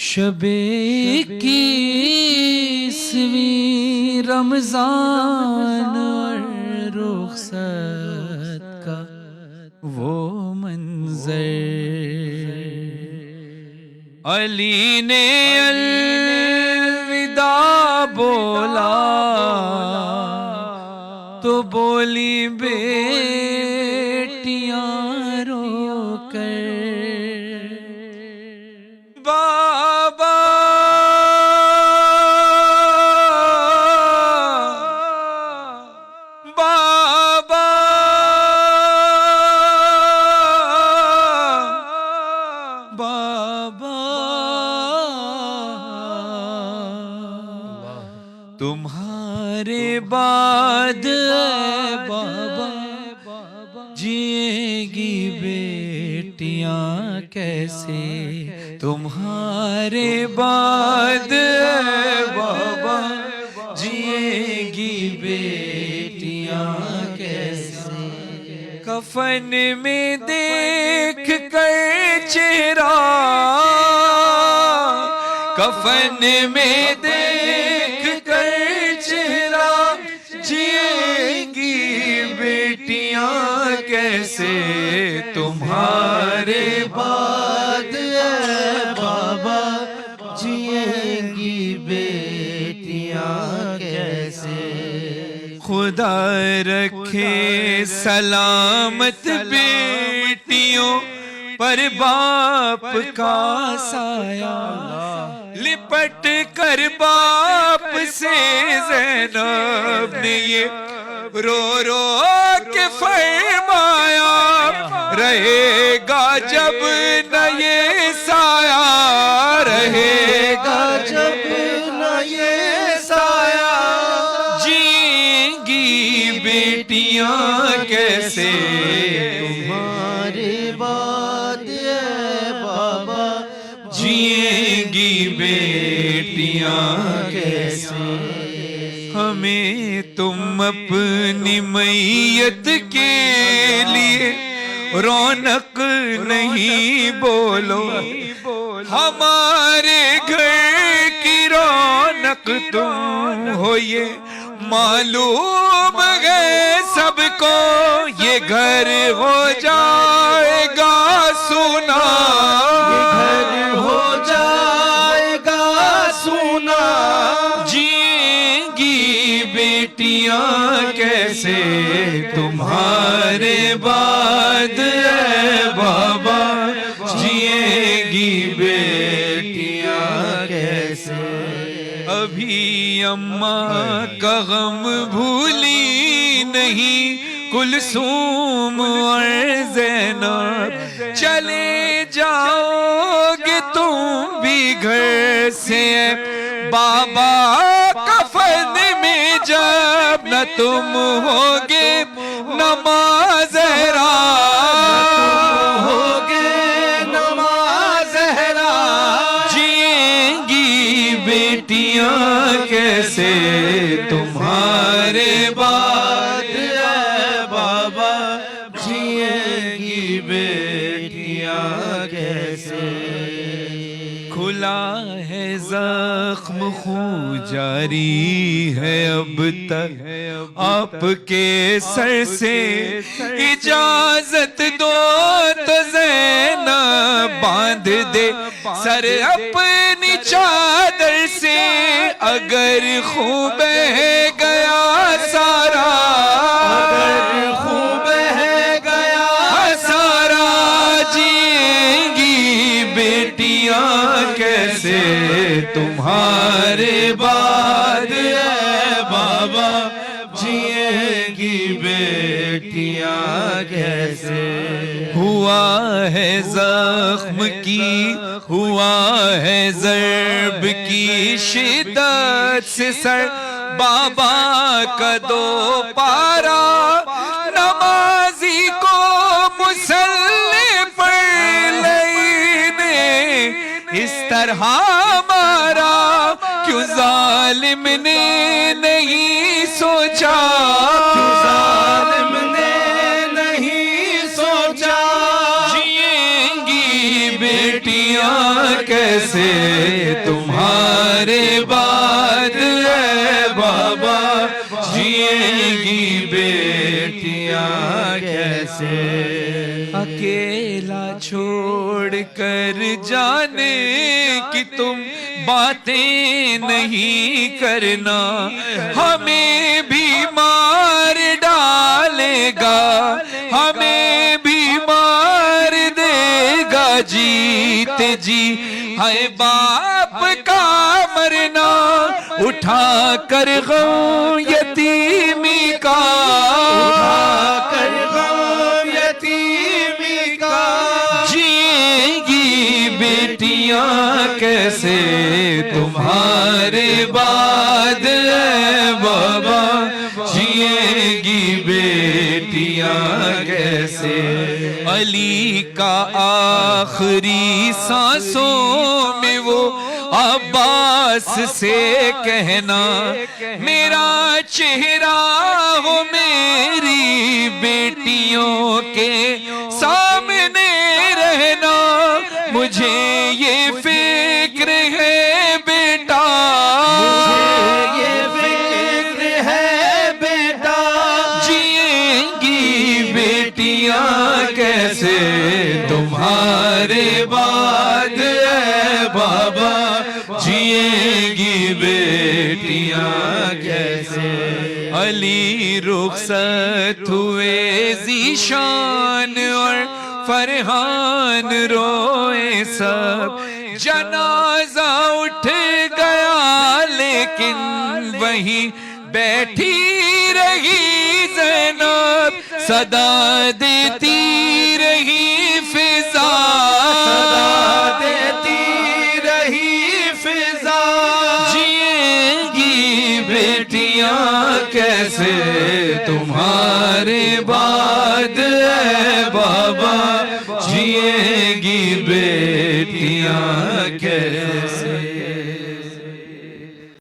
शबे 21वीं रमजान और रुखसत का वो मंजर, अली ने अलविदा बोला तो बोली बेटियां रोकर, बाबा बाबा बाबा तुम्हारे बाद बाबा जिएगी बेटियां कैसे, तुम्हारे बाद बाबा जिएगी बेटियां कैसे, कफन में देख कर चेहरा, कफन में देख कर चेहरा, जिएंगी बेटियां कैसे, तुम्हारे बाद बाबा जिएंगी बेटियां कैसे। खुदा रखे सलामत बेटियों पर बाप का साया, लिपट कर बाप से ज़ैनब ने ये रो रो के फरमाया, रहेगा जब न ये साया, रहेगा जब न ये साया, जिएंगी बेटियां कैसे, तुम्हारे बाद बाबा जिएंगी बेटियां कैसे। हमें तुम अपनी मैयत के लिए रौनक नहीं बोलो, हमारे घर की रौनक तुम हो ये मालूम है सबको, ये घर हो जाएगा सुना, ये घर हो जाएगा सुना, जिएंगी बेटियां कैसे, तुम्हारे बाद बाबा जिएंगी बेटियां कैसे। अभी अम्मा का गम भूली नहीं कुलसूम और ज़ैनब, चले जाओगे तुम भी घर से बाबा कफन में जब न तुम होगे नमाज़हरा, होगे नमाज़हरा, जिएंगी बेटियां कैसे, तुम्हारे बाद बाबा जिएंगी बेटियां कैसे। खुला है जख्म खून जारी है अब तक, आपके सर से इजाजत दो तो ज़ैनब बांध दे सर अपनी चादर से, अगर खून बह गया सारा, अगर खून बह गया सारा, जिएंगी बेटियां कैसे, तुम्हारे बाद बाबा जिएंगी बेटियां कैसे। हुआ है जख्म की, हुआ है ज़र्ब की शिद्दत से सर बाबा का दो पारा, नमाजी को मुसल्ले पर लेने इस तरह मारा, क्यों जालिम ने नहीं सोचा, क्यों जालिम ने नहीं सोचा, जिएंगी बेटियां कैसे। कैसे तुम्हारे बाद है बाबा, जिएगी बेटियां कैसे। अकेला छोड़ कर जाने की तुम बातें नहीं करना, हमें भी मार डालेगा, हमें भी मार देगा जीते जी। है बाप का मरना, उठा कर गम यतीमी का, उठा कर गम यतीमी का। जिएगी बेटियां कैसे तुम्हारे बाद है बाबा, जिएगी बेटियां कैसे। अली का आखिरी सांसों में वो अब्बास से कहना, मेरा चेहरा हो मेरी बेटियों के सामने रहना, मुझे ये फिक्र है बेटा, मुझे ये फिक्र है बेटा। जिएंगी बेटियां कैसे तुम्हारे बाद है बाबा, जिएंगी बेटियां कैसे। अली रुखसत हुए ज़ीशान और फरहान रोए सब, जनाजा उठ गया लेकिन वहीं बैठी रही ज़ैनब, सदा देती रही फिजा, सदा देती रही फिजा। जिएंगी बेटियां कैसे तुम्हारे बाद है बाबा, जिएंगी बेटियां कैसे।